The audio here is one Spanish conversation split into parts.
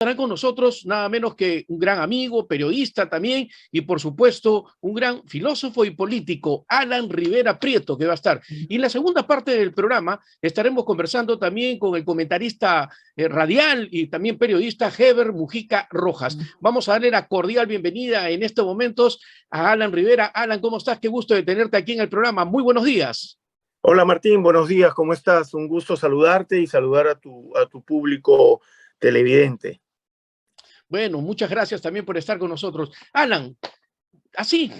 Estará con nosotros nada menos que un gran amigo, periodista también, y por supuesto un gran filósofo y político, Alan Rivera Prieto, que va a estar. Y en la segunda parte del programa estaremos conversando también con el comentarista radial y también periodista Heber Mujica Rojas. Vamos a darle la cordial bienvenida en estos momentos a Alan Rivera. Alan, ¿cómo estás? Qué gusto de tenerte aquí en el programa. Muy buenos días. Hola Martín, buenos días, ¿cómo estás? Un gusto saludarte y saludar a tu público televidente. Bueno, muchas gracias también por estar con nosotros. Alan, así,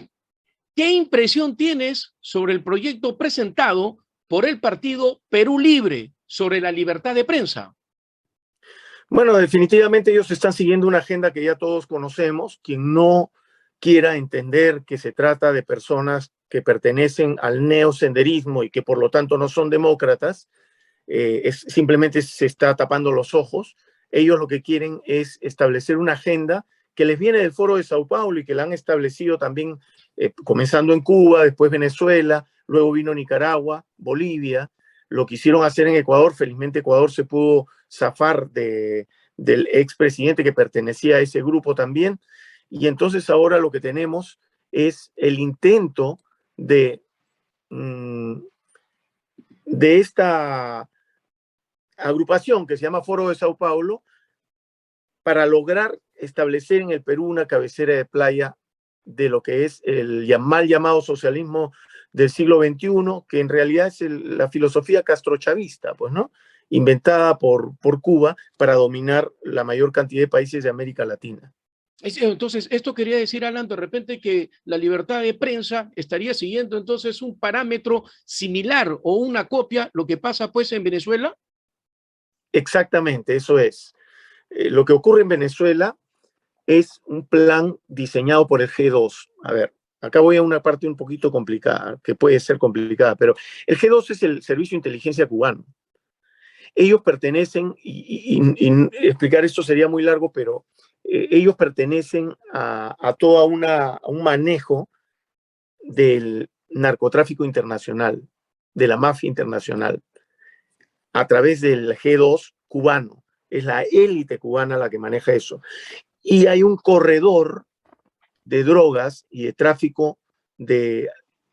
¿qué impresión tienes sobre el proyecto presentado por el partido Perú Libre sobre la libertad de prensa? Bueno, definitivamente ellos están siguiendo una agenda que ya todos conocemos. Quien no quiera entender que se trata de personas que pertenecen al neosenderismo y que por lo tanto no son demócratas, simplemente se está tapando los ojos. Ellos lo que quieren es establecer una agenda que les viene del Foro de Sao Paulo y que la han establecido también, comenzando en Cuba, después Venezuela, luego vino Nicaragua, Bolivia. Lo quisieron hacer en Ecuador, felizmente Ecuador se pudo zafar del expresidente que pertenecía a ese grupo también. Y entonces ahora lo que tenemos es el intento de esta agrupación que se llama Foro de Sao Paulo para lograr establecer en el Perú una cabecera de playa de lo que es el mal llamado socialismo del siglo XXI, que en realidad es la filosofía castrochavista, pues, ¿no? Inventada por Cuba para dominar la mayor cantidad de países de América Latina. Entonces, esto quería decir, Alan, de repente que la libertad de prensa estaría siguiendo entonces un parámetro similar o una copia, lo que pasa pues en Venezuela. Exactamente, eso es. Lo que ocurre en Venezuela es un plan diseñado por el G2. A ver, acá voy a una parte un poquito complicada, que puede ser complicada, pero el G2 es el Servicio de Inteligencia cubano. Ellos pertenecen, y explicar esto sería muy largo, pero ellos pertenecen a todo un manejo del narcotráfico internacional, de la mafia internacional, a través del G2 cubano. Es la élite cubana la que maneja eso. Y hay un corredor de drogas y de tráfico de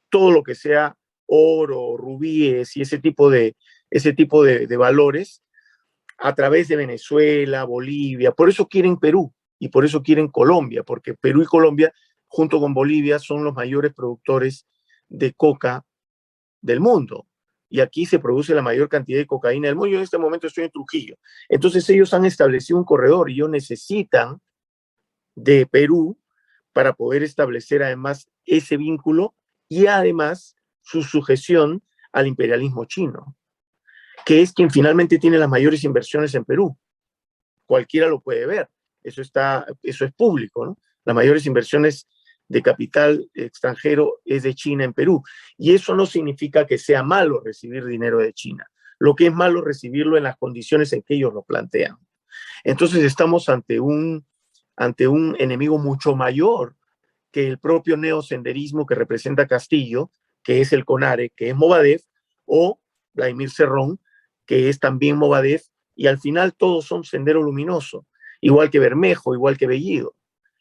todo lo que sea oro, rubíes y ese tipo de valores a través de Venezuela, Bolivia. Por eso quieren Perú y por eso quieren Colombia, porque Perú y Colombia, junto con Bolivia, son los mayores productores de coca del mundo. Y aquí se produce la mayor cantidad de cocaína del mundo. Yo en este momento estoy en Trujillo. Entonces ellos han establecido un corredor y ellos necesitan de Perú para poder establecer además ese vínculo y además su sujeción al imperialismo chino, que es quien finalmente tiene las mayores inversiones en Perú. Cualquiera lo puede ver, eso es público, ¿no? Las mayores inversiones de capital extranjero es de China en Perú. Y eso no significa que sea malo recibir dinero de China. Lo que es malo es recibirlo en las condiciones en que ellos lo plantean. Entonces estamos ante un enemigo mucho mayor que el propio neosenderismo que representa Castillo, que es el CONARE, que es Movadef, o Vladimir Cerrón, que es también Movadef, y al final todos son Sendero Luminoso, igual que Bermejo, igual que Bellido,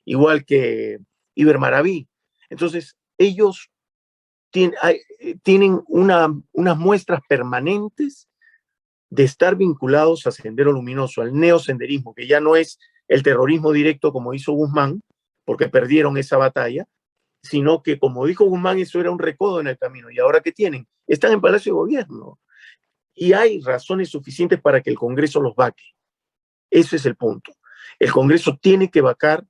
igual que Iber Maraví. Entonces, ellos tienen unas muestras permanentes de estar vinculados a Sendero Luminoso, al neosenderismo, que ya no es el terrorismo directo como hizo Guzmán, porque perdieron esa batalla, sino que, como dijo Guzmán, eso era un recodo en el camino. ¿Y ahora qué tienen? Están en Palacio de Gobierno. Y hay razones suficientes para que el Congreso los vaque. Ese es el punto. El Congreso tiene que vacar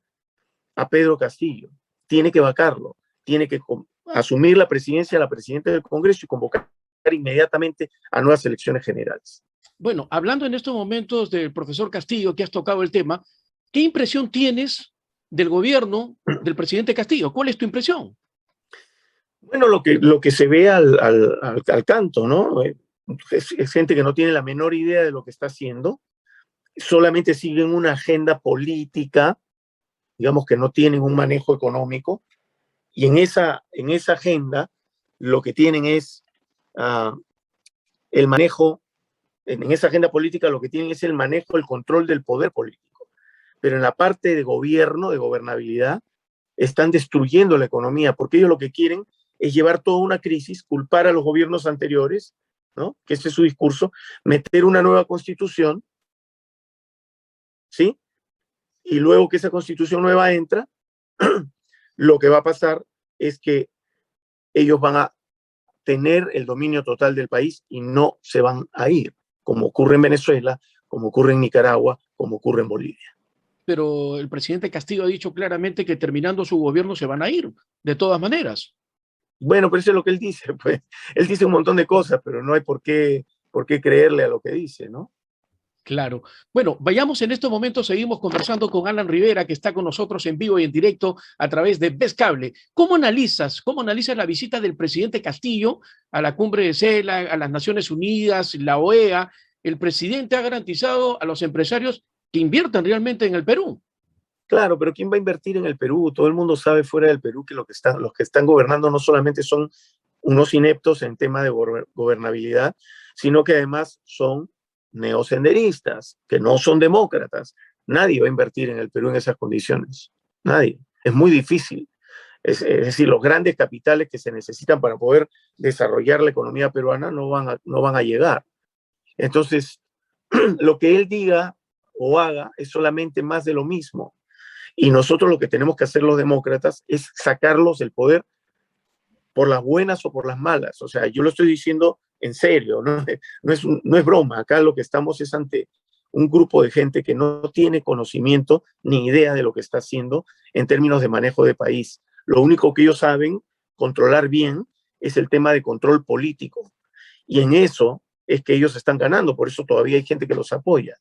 a Pedro Castillo, tiene que vacarlo, tiene que asumir la presidencia de la presidenta del Congreso y convocar inmediatamente a nuevas elecciones generales. Bueno, hablando en estos momentos del profesor Castillo, que has tocado el tema, ¿qué impresión tienes del gobierno del presidente Castillo? ¿Cuál es tu impresión? Bueno, lo que se ve al canto, ¿no? Es gente que no tiene la menor idea de lo que está haciendo, solamente siguen una agenda política, digamos que no tienen un manejo económico, y en esa agenda lo que tienen es el manejo, en esa agenda política lo que tienen es el manejo, el control del poder político. pero en la parte de gobierno, de gobernabilidad, están destruyendo la economía, porque ellos lo que quieren es llevar toda una crisis, culpar a los gobiernos anteriores, ¿no? Que ese es su discurso, meter una nueva constitución, ¿sí? Y luego que esa constitución nueva entra, lo que va a pasar es que ellos van a tener el dominio total del país y no se van a ir, como ocurre en Venezuela, como ocurre en Nicaragua, como ocurre en Bolivia. Pero el presidente Castillo ha dicho claramente que terminando su gobierno se van a ir, de todas maneras. Bueno, pero eso es lo que él dice, pues. Él dice un montón de cosas, pero no hay por qué creerle a lo que dice, ¿no? Claro. Bueno, vayamos en estos momentos, seguimos conversando con Alan Rivera, que está con nosotros en vivo y en directo a través de Vez Cable. Cómo analizas la visita del presidente Castillo a la cumbre de CELA, a las Naciones Unidas, la OEA? El presidente ha garantizado a los empresarios que inviertan realmente en el Perú. Claro, pero ¿quién va a invertir en el Perú? Todo el mundo sabe fuera del Perú que los que están gobernando no solamente son unos ineptos en tema de gobernabilidad, sino que además son neosenderistas, que no son demócratas. Nadie va a invertir en el Perú en esas condiciones. Nadie. Es muy difícil. Es decir, los grandes capitales que se necesitan para poder desarrollar la economía peruana no van a llegar. Entonces, lo que él diga o haga es solamente más de lo mismo. Y nosotros lo que tenemos que hacer los demócratas es sacarlos del poder por las buenas o por las malas. O sea, yo lo estoy diciendo en serio, ¿no? No es broma. Acá lo que estamos es ante un grupo de gente que no tiene conocimiento ni idea de lo que está haciendo en términos de manejo de país. Lo único que ellos saben controlar bien es el tema de control político. Y en eso es que ellos están ganando. Por eso todavía hay gente que los apoya.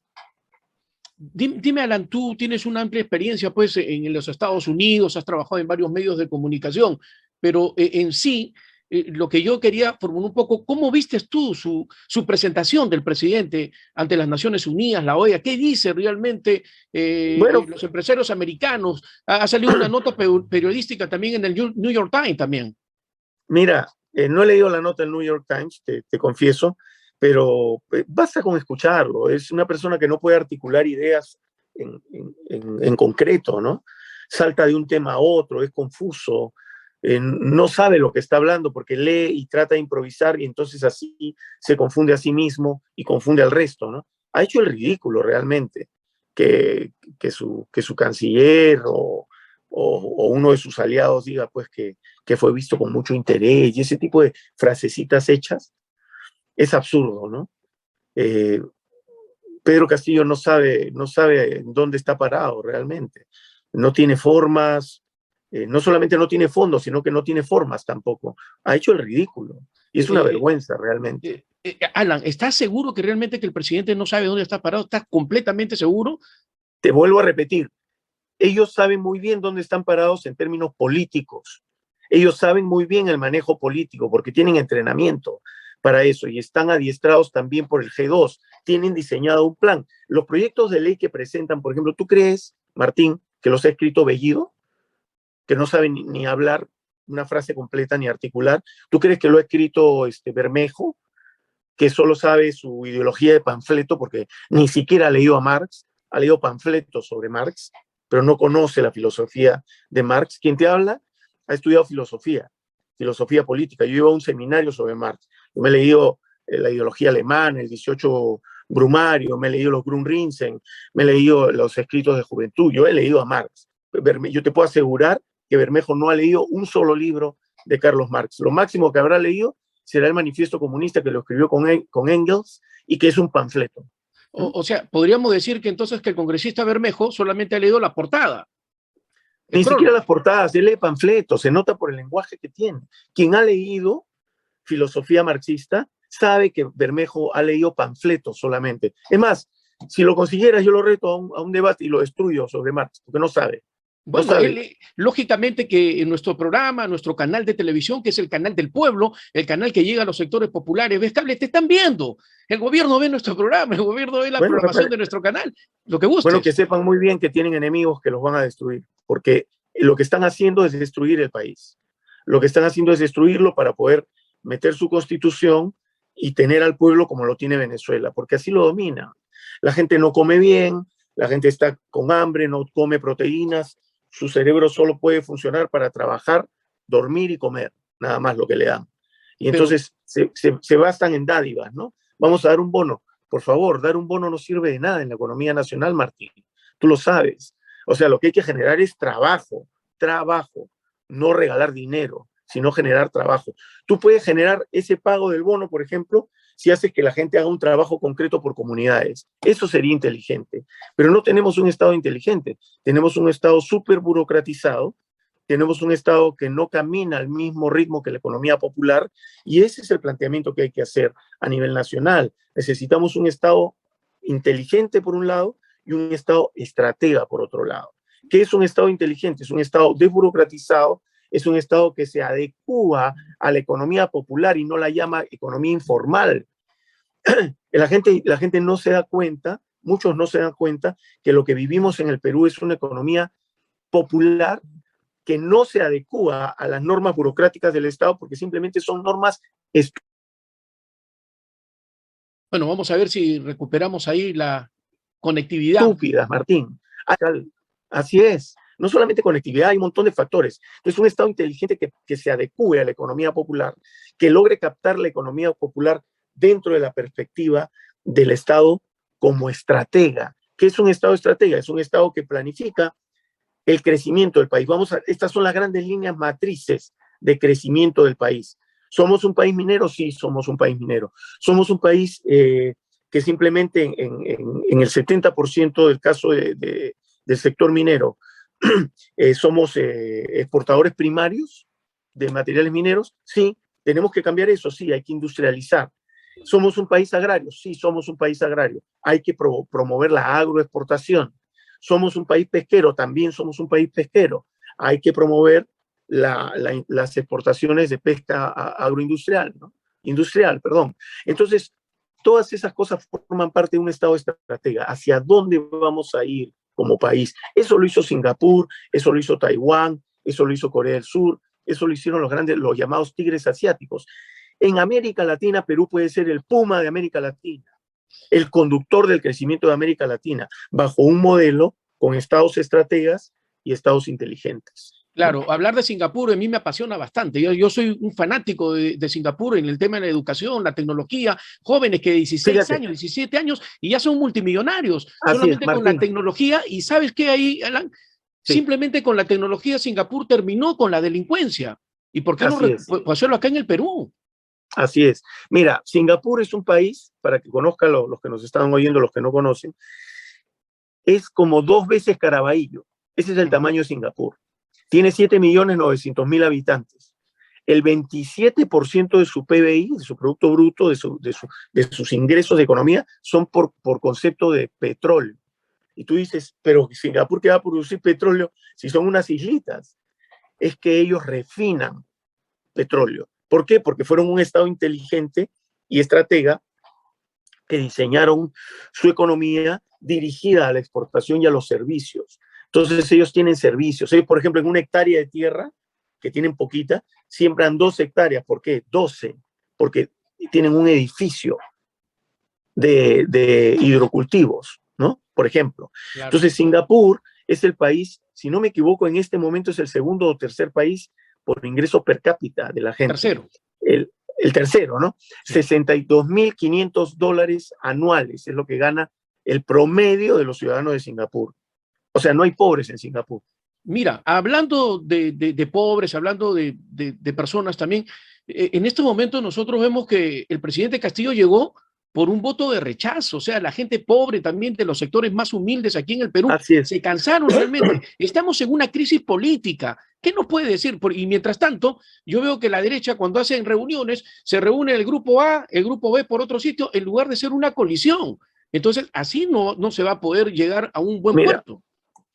Dime, Alan, tú tienes una amplia experiencia pues, en los Estados Unidos, has trabajado en varios medios de comunicación, pero en sí, lo que yo quería formular un poco, ¿cómo vistes tú su presentación del presidente ante las Naciones Unidas, la OEA? ¿Qué dice realmente Bueno, los empresarios americanos? Ha salido una nota periodística también en el New York Times también. mira, no he leído la nota del New York Times, te confieso, pero basta con escucharlo. Es una persona que no puede articular ideas en concreto, ¿no? Salta de un tema a otro, es confuso, no sabe lo que está hablando porque lee y trata de improvisar y entonces así se confunde a sí mismo y confunde al resto, ¿no? Ha hecho el ridículo realmente que su canciller o uno de sus aliados diga pues que fue visto con mucho interés y ese tipo de frasecitas hechas es absurdo, ¿no? Eh, Pedro Castillo no sabe en dónde está parado realmente. No tiene formas, no solamente no tiene fondos, sino que no tiene formas tampoco. Ha hecho el ridículo. Y es una vergüenza realmente. Alan, ¿estás seguro que realmente que el presidente no sabe dónde está parado? ¿Estás completamente seguro? Te vuelvo a repetir, ellos saben muy bien dónde están parados en términos políticos. Ellos saben muy bien el manejo político porque tienen entrenamiento para eso y están adiestrados también por el G2. Tienen diseñado un plan. Los proyectos de ley que presentan, por ejemplo, ¿tú crees, Martín, que los ha escrito Bellido? Que no sabe ni hablar una frase completa ni articular. ¿Tú crees que lo ha escrito Bermejo, que solo sabe su ideología de panfleto porque ni siquiera ha leído a Marx, ha leído panfletos sobre Marx, pero no conoce la filosofía de Marx? Quien te habla ha estudiado filosofía política. Yo iba a un seminario sobre Marx. Yo me he leído la ideología alemana, el 18 Brumario, me he leído los Grundrisse, me he leído los escritos de juventud. Yo he leído a Marx. Yo te puedo asegurar que Bermejo no ha leído un solo libro de Carlos Marx. Lo máximo que habrá leído será el Manifiesto Comunista, que lo escribió con Engels y que es un panfleto. O sea, podríamos decir que entonces que el congresista Bermejo solamente ha leído la portada. Ni siquiera las portadas, él lee panfletos, se nota por el lenguaje que tiene. Quien ha leído filosofía marxista sabe que Bermejo ha leído panfletos solamente. Es más, si lo consiguieras, yo lo reto a un debate y lo destruyo sobre Marx, porque no sabe. Bueno, él, lógicamente que en nuestro programa, nuestro canal de televisión, que es el canal del pueblo, el canal que llega a los sectores populares, Vez Cable, te están viendo. El gobierno ve nuestro programa, el gobierno ve la programación de nuestro canal, lo que gustes. Bueno, que sepan muy bien que tienen enemigos que los van a destruir, porque lo que están haciendo es destruir el país. Lo que están haciendo es destruirlo para poder meter su constitución y tener al pueblo como lo tiene Venezuela, porque así lo domina. La gente no come bien, la gente está con hambre, no come proteínas, su cerebro solo puede funcionar para trabajar, dormir y comer, nada más lo que le dan. Y Pero, entonces se bastan en dádivas, ¿no? Vamos a dar un bono. Por favor, dar un bono no sirve de nada en la economía nacional, Martín. Tú lo sabes. O sea, lo que hay que generar es trabajo, trabajo, no regalar dinero, sino generar trabajo. Tú puedes generar ese pago del bono, por ejemplo, si haces que la gente haga un trabajo concreto por comunidades. Eso sería inteligente. Pero no tenemos un Estado inteligente. Tenemos un Estado súper burocratizado, tenemos un Estado que no camina al mismo ritmo que la economía popular, y ese es el planteamiento que hay que hacer a nivel nacional. Necesitamos un Estado inteligente por un lado y un Estado estratega por otro lado. ¿Qué es un Estado inteligente? Es un Estado desburocratizado, es un Estado que se adecúa a la economía popular y no la llama economía informal. La gente no se da cuenta, muchos no se dan cuenta que lo que vivimos en el Perú es una economía popular que no se adecúa a las normas burocráticas del Estado porque simplemente son normas bueno, vamos a ver si recuperamos ahí la conectividad. estúpidas, Martín. Así es. No solamente conectividad, hay un montón de factores. Entonces, un Estado inteligente que se adecue a la economía popular, que logre captar la economía popular dentro de la perspectiva del Estado como estratega. ¿Qué es un Estado estratega? Es un Estado que planifica el crecimiento del país. Estas son las grandes líneas matrices de crecimiento del país. ¿Somos un país minero? Sí, somos un país minero. Somos un país que simplemente en el 70% del caso del sector minero somos exportadores primarios de materiales mineros. Sí, tenemos que cambiar eso, sí, hay que industrializar. ¿Somos un país agrario? Sí, somos un país agrario. Hay que promover la agroexportación. ¿Somos un país pesquero? También somos un país pesquero. Hay que promover las exportaciones de pesca agroindustrial, ¿no? Industrial, perdón. Entonces, todas esas cosas forman parte de un Estado estratega. ¿Hacia dónde vamos a ir como país? Eso lo hizo Singapur, eso lo hizo Taiwán, eso lo hizo Corea del Sur, eso lo hicieron los llamados tigres asiáticos. En América Latina, Perú puede ser el puma de América Latina, el conductor del crecimiento de América Latina, bajo un modelo con estados estrategas y estados inteligentes. Claro, hablar de Singapur a mí me apasiona bastante. Yo soy un fanático de Singapur en el tema de la educación, la tecnología, jóvenes que de 16 Fíjate, años, 17 años y ya son multimillonarios así es, solamente con la Martín, tecnología. Y ¿sabes qué ahí, Alan? sí, Simplemente con la tecnología Singapur terminó con la delincuencia. ¿Y por qué no así es. hacerlo acá en el Perú? Así es. Mira, Singapur es un país, para que conozcan los que nos están oyendo, los que no conocen, es como 2 veces Caraballo. Ese es el Uh -huh. tamaño de Singapur. Tiene 7.900.000 habitantes. El 27% de su PBI, de su Producto Bruto, de sus ingresos de economía, son por concepto de petróleo. Y tú dices, pero Singapur, ¿qué va a producir petróleo si son unas islitas? Es que ellos refinan petróleo. ¿Por qué? Porque fueron un Estado inteligente y estratega que diseñaron su economía dirigida a la exportación y a los servicios. Entonces ellos tienen servicios. Ellos, por ejemplo, en una hectárea de tierra, que tienen poquita, siembran 2 hectáreas. ¿Por qué? 12. Porque tienen un edificio de hidrocultivos, ¿no? Por ejemplo. Claro. Entonces Singapur es el país, si no me equivoco, en este momento es el segundo o tercer país por ingreso per cápita de la gente. Tercero. El tercero, ¿no? Sí. 62.500 dólares anuales es lo que gana el promedio de los ciudadanos de Singapur. O sea, no hay pobres en Singapur. Mira, hablando de pobres, hablando de personas también, en este momento nosotros vemos que el presidente Castillo llegó por un voto de rechazo, o sea, la gente pobre también de los sectores más humildes aquí en el Perú Así es. se cansaron realmente. Estamos en una crisis política. ¿Qué nos puede decir? Y mientras tanto, yo veo que la derecha cuando hacen reuniones, se reúne el grupo A, el grupo B por otro sitio, en lugar de ser una colisión. Entonces, así no se va a poder llegar a un buen Mira, puerto.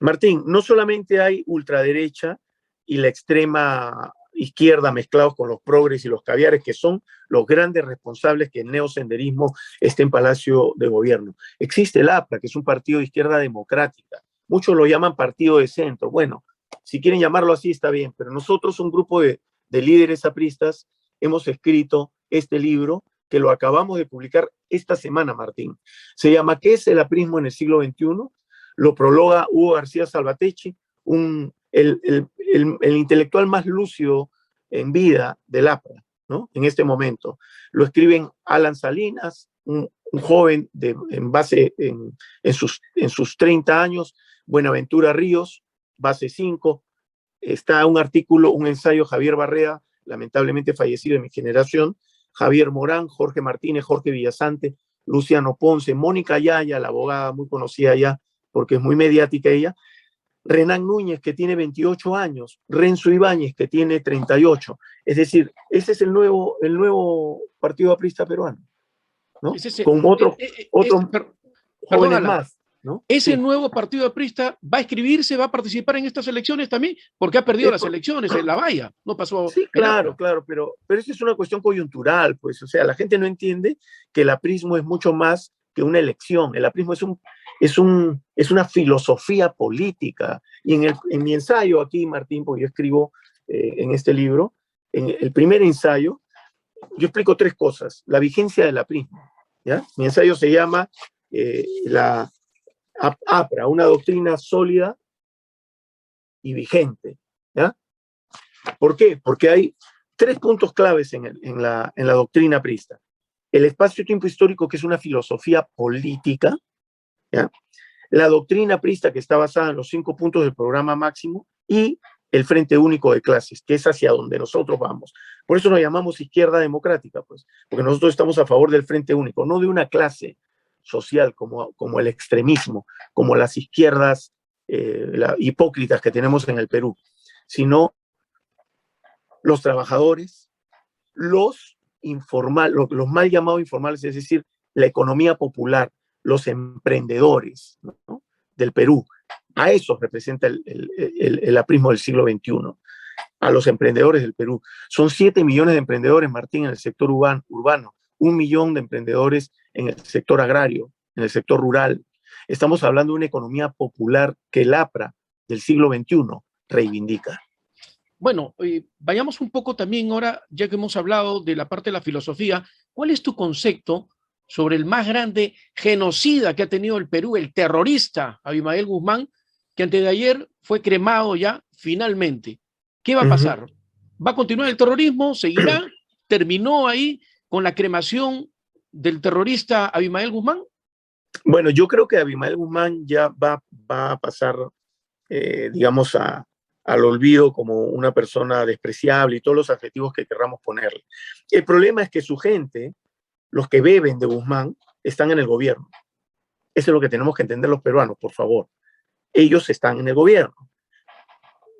Martín, no solamente hay ultraderecha y la extrema izquierda mezclados con los progres y los caviares, que son los grandes responsables que el neosenderismo esté en Palacio de Gobierno. Existe el APRA, que es un partido de izquierda democrática. Muchos lo llaman partido de centro. Bueno, si quieren llamarlo así está bien, pero nosotros, un grupo de líderes apristas, hemos escrito este libro que lo acabamos de publicar esta semana, Martín. Se llama ¿Qué es el aprismo en el siglo XXI? lo prologa Hugo García Salvatecchi, el intelectual más lúcido en vida del APRA, ¿no? En este momento. Lo escriben Alan Salinas, un joven en sus 30 años, Buenaventura Ríos, base 5, está un artículo, un ensayo, Javier Barrea, lamentablemente fallecido de mi generación, Javier Morán, Jorge Martínez, Jorge Villasante, Luciano Ponce, Mónica Yaya, la abogada muy conocida ya, porque es muy mediática ella, Renan Núñez, que tiene 28 años, Renzo Ibáñez, que tiene 38. Es decir, ese es el nuevo Partido Aprista peruano, ¿no? Con otros perdón, jóvenes Alan, más, ¿no? ¿ese Sí. nuevo partido aprista va a inscribirse, va a participar en estas elecciones también? Porque ha perdido las elecciones en la valla, no pasó Sí, el claro, APRA. claro, pero eso es una cuestión coyuntural, pues, o sea, la gente no entiende que el aprismo es mucho más que una elección. El aprismo es una filosofía política. Y en mi ensayo aquí, Martín, porque yo escribo en este libro, en el primer ensayo, yo explico 3 cosas. La vigencia del aprismo, ¿ya? Mi ensayo se llama la APRA, una doctrina sólida y vigente, ¿ya? ¿Por qué? Porque hay 3 puntos claves en la doctrina aprista. El espacio-tiempo histórico, que es una filosofía política, ¿ya? La doctrina aprista, que está basada en los 5 puntos del programa máximo, y el Frente Único de Clases, que es hacia donde nosotros vamos. Por eso nos llamamos izquierda democrática, pues, porque nosotros estamos a favor del Frente Único, no de una clase social como el extremismo, como las izquierdas hipócritas que tenemos en el Perú, sino los trabajadores, los mal llamados informales, es decir, la economía popular, los emprendedores, ¿no? Del Perú. A eso representa el aprismo del siglo XXI, a los emprendedores del Perú. Son 7 millones de emprendedores, Martín, en el sector urbano, 1 millón de emprendedores en el sector agrario, en el sector rural. Estamos hablando de una economía popular que el APRA del siglo XXI reivindica. Bueno, vayamos un poco también ahora, ya que hemos hablado de la parte de la filosofía, ¿cuál es tu concepto sobre el más grande genocida que ha tenido el Perú, el terrorista Abimael Guzmán, que antes de ayer fue cremado ya finalmente? ¿Qué va a pasar? ¿Va a continuar el terrorismo? ¿Seguirá? ¿Terminó ahí con la cremación del terrorista Abimael Guzmán? Bueno, yo creo que Abimael Guzmán ya va a pasar, digamos, al olvido como una persona despreciable y todos los adjetivos que querramos ponerle. El problema es que su gente, los que beben de Guzmán, están en el gobierno. Eso es lo que tenemos que entender los peruanos, por favor. Ellos están en el gobierno.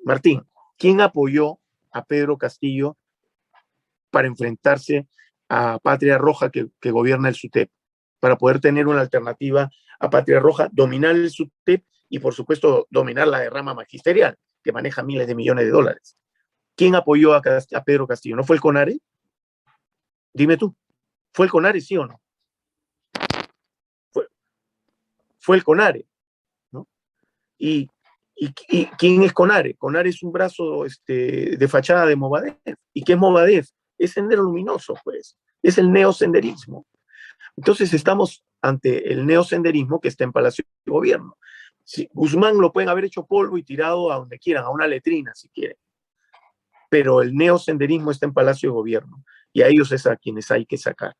Martín, ¿quién apoyó a Pedro Castillo para enfrentarse a Patria Roja que gobierna el SUTEP? Para poder tener una alternativa a Patria Roja, dominar el SUTEP y, por supuesto, dominar la derrama magisterial, que maneja miles de millones de dólares. ¿Quién apoyó a Pedro Castillo? ¿No fue el CONARE? Dime tú, ¿fue el CONARE, sí o no? Fue el CONARE, ¿no? ¿Y quién es CONARE? CONARE es un brazo de fachada de Movadef. ¿Y qué es Movadef? Es Sendero Luminoso, pues. Es el neosenderismo. Entonces estamos ante el neosenderismo que está en Palacio de Gobierno. Si Guzmán lo pueden haber hecho polvo y tirado a donde quieran, a una letrina si quieren. Pero el neosenderismo está en Palacio de Gobierno y a ellos es a quienes hay que sacar.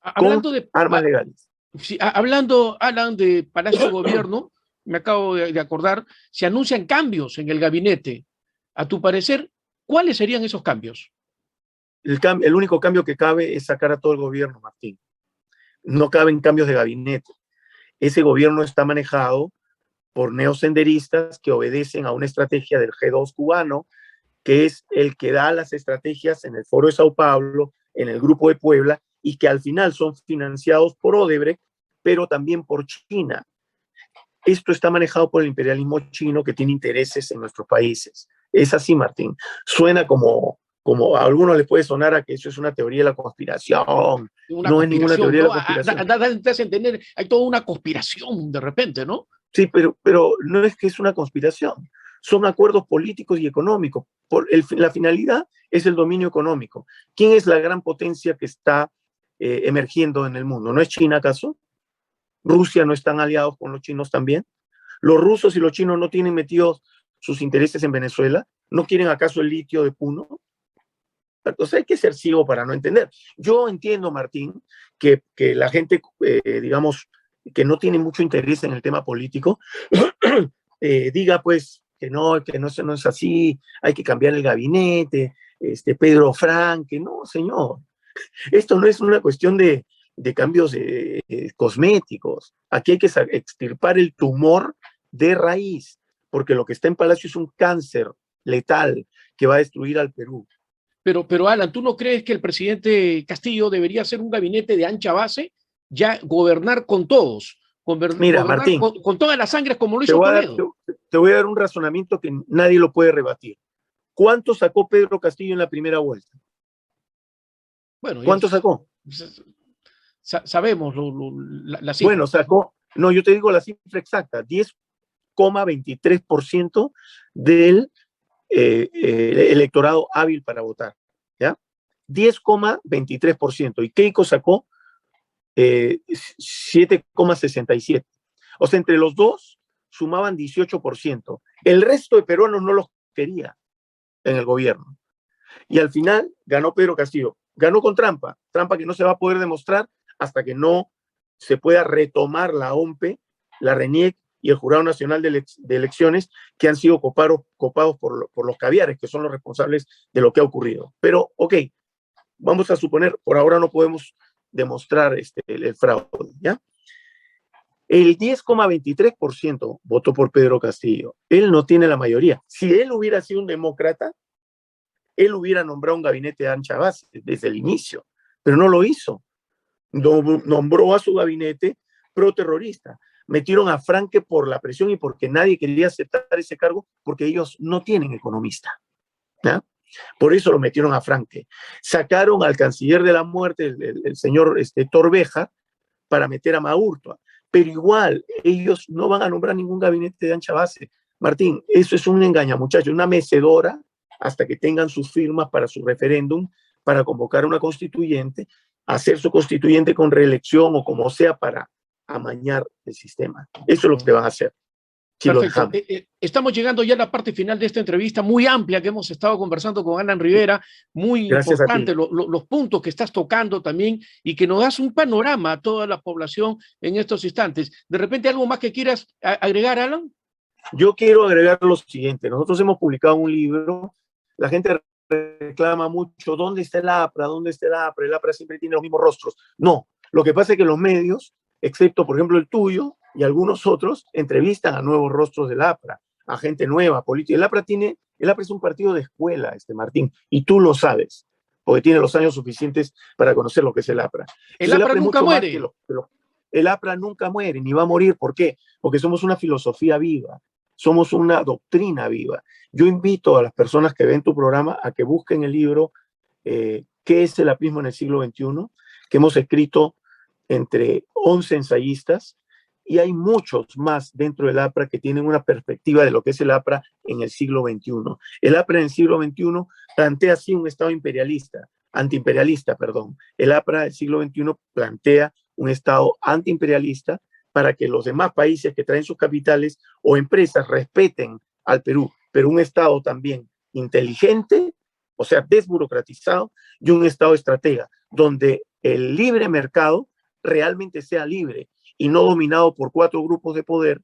Hablando de armas legales. Sí, hablando, Alan, de Palacio de Gobierno, me acabo de acordar, se anuncian cambios en el gabinete. A tu parecer, ¿cuáles serían esos cambios? El único cambio que cabe es sacar a todo el gobierno, Martín. No caben cambios de gabinete. Ese gobierno está manejado por neosenderistas que obedecen a una estrategia del G2 cubano, que es el que da las estrategias en el Foro de Sao Paulo, en el Grupo de Puebla, y que al final son financiados por Odebrecht, pero también por China. Esto está manejado por el imperialismo chino que tiene intereses en nuestros países. Es así, Martín. Suena como a algunos les puede sonar a que eso es una teoría de la conspiración. No es ninguna teoría de la conspiración. Da a entender, hay toda una conspiración de repente, ¿no? Sí, pero no es que es una conspiración. Son acuerdos políticos y económicos. La finalidad es el dominio económico. ¿Quién es la gran potencia que está emergiendo en el mundo? ¿No es China acaso? ¿Rusia no están aliados con los chinos también? ¿Los rusos y los chinos no tienen metidos sus intereses en Venezuela? ¿No quieren acaso el litio de Puno? Entonces hay que ser ciego para no entender. Yo entiendo, Martín, que la gente, digamos, que no tiene mucho interés en el tema político, diga pues que no es así, hay que cambiar el gabinete, Pedro Franque. No, señor. Esto no es una cuestión de cambios cosméticos. Aquí hay que extirpar el tumor de raíz, porque lo que está en Palacio es un cáncer letal que va a destruir al Perú. Pero Alan, ¿tú no crees que el presidente Castillo debería ser un gabinete de ancha base, ya gobernar con todos, Mira, gobernar Martín, con todas las sangres como lo hizo Toledo? Te voy a dar un razonamiento que nadie lo puede rebatir. ¿Cuánto sacó Pedro Castillo en la primera vuelta? Bueno, ¿Cuánto sacó? Sabemos la cifra. Bueno, sacó, no, yo te digo la cifra exacta, 10,23% del electorado hábil para votar, ¿ya? 10,23%. Y Keiko sacó 7,67%. O sea, entre los dos sumaban 18%. El resto de peruanos no los quería en el gobierno. Y al final ganó Pedro Castillo. Ganó con trampa que no se va a poder demostrar hasta que no se pueda retomar la OMPE, la RENIEC y el Jurado Nacional de Elecciones, que han sido copados por los caviares, que son los responsables de lo que ha ocurrido. Pero, ok, vamos a suponer, por ahora no podemos demostrar el fraude, ¿ya? El 10,23% votó por Pedro Castillo. Él no tiene la mayoría. Si él hubiera sido un demócrata, él hubiera nombrado un gabinete de ancha base desde el inicio, pero no lo hizo. Nombró a su gabinete pro-terrorista. Metieron a Franque por la presión y porque nadie quería aceptar ese cargo, porque ellos no tienen economista, ¿ya? Por eso lo metieron a Franque. Sacaron al canciller de la muerte, el señor Torbeja, para meter a Maurtua. Pero igual, ellos no van a nombrar ningún gabinete de ancha base. Martín, eso es un engaño, muchachos, una mecedora hasta que tengan sus firmas para su referéndum, para convocar una constituyente, hacer su constituyente con reelección o como sea para amañar el sistema. Eso es lo que van a hacer. Si perfecto. Estamos llegando ya a la parte final de esta entrevista muy amplia que hemos estado conversando con Alan Rivera, muy gracias importante los puntos que estás tocando también y que nos das un panorama a toda la población en estos instantes. ¿De repente algo más que quieras agregar, Alan? Yo quiero agregar lo siguiente. Nosotros hemos publicado un libro, la gente reclama mucho, ¿dónde está el APRA? ¿Dónde está el APRA? El APRA siempre tiene los mismos rostros. No, lo que pasa es que los medios, excepto por ejemplo el tuyo y algunos otros, entrevistan a nuevos rostros del APRA, a gente nueva, política. El APRA es un partido de escuela, Martín, y tú lo sabes, porque tiene los años suficientes para conocer lo que es el APRA. El APRA nunca muere. El APRA nunca muere, ni va a morir. ¿Por qué? Porque somos una filosofía viva, somos una doctrina viva. Yo invito a las personas que ven tu programa a que busquen el libro ¿Qué es el aprismo en el siglo XXI? Que hemos escrito entre 11 ensayistas, y hay muchos más dentro del APRA que tienen una perspectiva de lo que es el APRA en el siglo XXI. El APRA en el siglo XXI plantea así un Estado antiimperialista, perdón. El APRA del siglo XXI plantea un Estado antiimperialista para que los demás países que traen sus capitales o empresas respeten al Perú, pero un Estado también inteligente, o sea, desburocratizado, y un Estado estratega, donde el libre mercado realmente sea libre y no dominado por 4 grupos de poder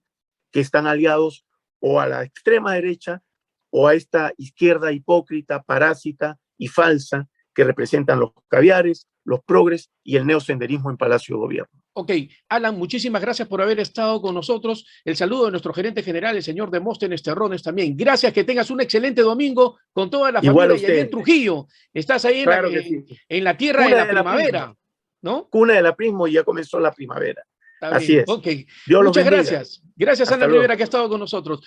que están aliados o a la extrema derecha o a esta izquierda hipócrita, parásita y falsa que representan los caviares, los progres y el neosenderismo en Palacio de Gobierno. Ok, Alan, muchísimas gracias por haber estado con nosotros. El saludo de nuestro gerente general, el señor Demóstenes Terrones también. Gracias, que tengas un excelente domingo con toda la familia y allá en Trujillo. Estás ahí claro en la tierra de la primavera, ¿no? Cuna del aprismo, y ya comenzó la primavera. Así es. Ok, muchas gracias. Gracias, Alan Rivera, que ha estado con nosotros.